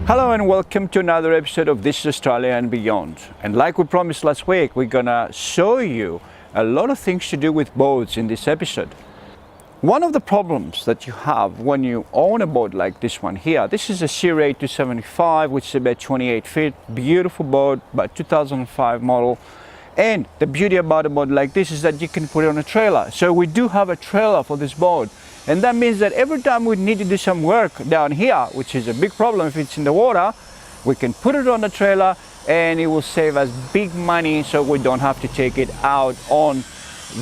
Hello and welcome to another episode of This is Australia and Beyond. And like we promised last week, we're gonna show you a lot of things to do with boats in this episode. One of the problems that you have when you own a boat like this one here, this is a Searay 275, which is about 28 feet, beautiful boat, about 2005 model. And the beauty about a boat like this is that you can put it on a trailer. So we do have a trailer for this boat. And that means that every time we need to do some work down here, which is a big problem if it's in the water, we can put it on the trailer and it will save us big money, so we don't have to take it out on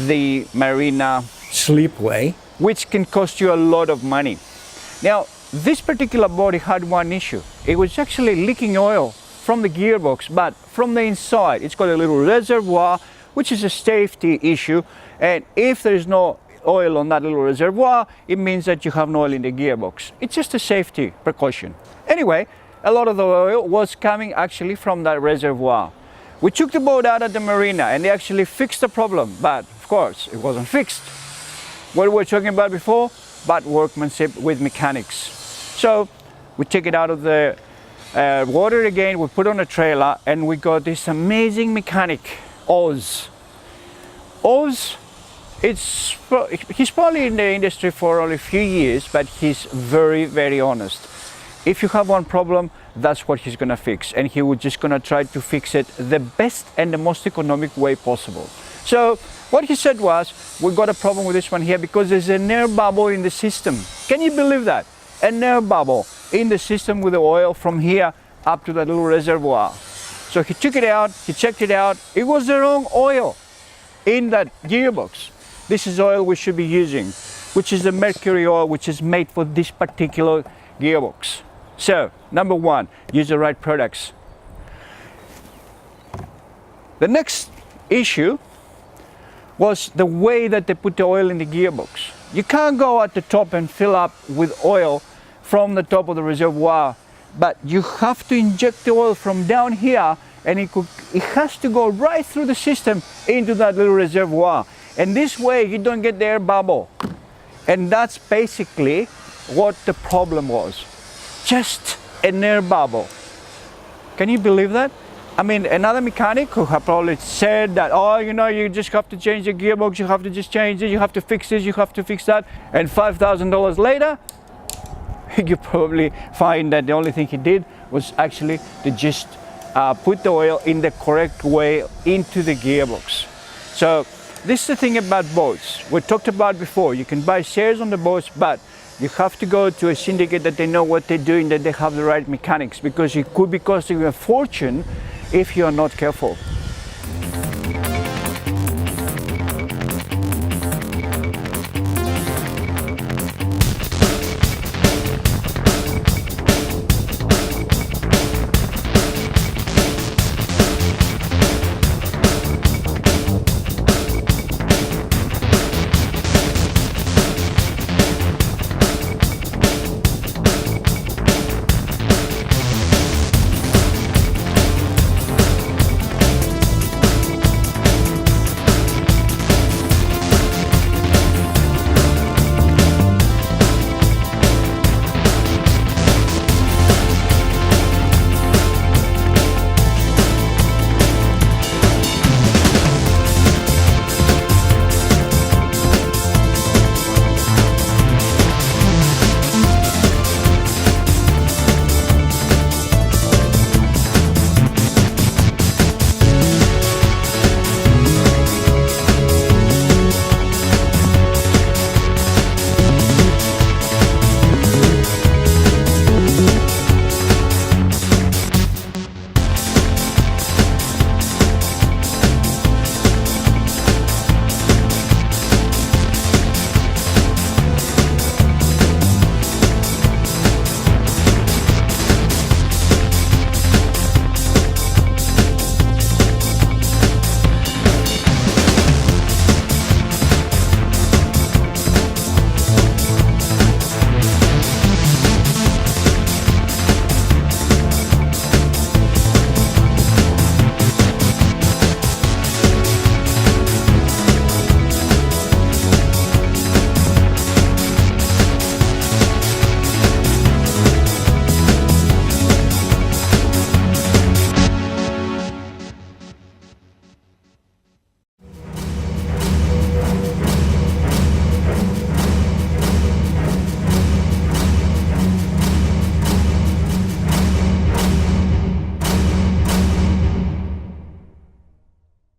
the marina slipway, which can cost you a lot of money. Now, this particular boat had one issue. It was actually leaking oil from the gearbox, but from the inside. It's got a little reservoir, which is a safety issue. And if there's no oil on that little reservoir, it means that you have no oil in the gearbox. It's just a safety precaution. Anyway, a lot of the oil was coming actually from that reservoir. We took the boat out at the marina and they actually fixed the problem, but of course it wasn't fixed. What we were talking about before, bad workmanship with mechanics. So we take it out of the water again, we put on a trailer, and we got this amazing mechanic, Oz. Oz, he's probably in the industry for only a few years, but he's very, very honest. If you have one problem, that's what he's gonna fix, and he was just gonna try to fix it the best and the most economic way possible. So what he said was, we got a problem with this one here because there's an air bubble in the system. Can you believe that? An air bubble in the system with the oil from here up to that little reservoir. So he took it out, he checked it out. It was the wrong oil in that gearbox. This is oil we should be using, which is the mercury oil, which is made for this particular gearbox. So, number one, use the right products. The next issue was the way that they put the oil in the gearbox. You can't go at the top and fill up with oil from the top of the reservoir, but you have to inject the oil from down here, and it has to go right through the system into that little reservoir. And this way you don't get the air bubble. And that's basically what the problem was. Just an air bubble. Can you believe that? I mean, another mechanic who have probably said that, oh, you know, you just have to change the gearbox, you have to just change it, you have to fix this, you have to fix that. And $5,000 later, you probably find that the only thing he did was actually to just put the oil in the correct way into the gearbox. So this is the thing about boats. We talked about before, you can buy shares on the boats, but you have to go to a syndicate that they know what they're doing, that they have the right mechanics, because it could be costing you a fortune if you are not careful.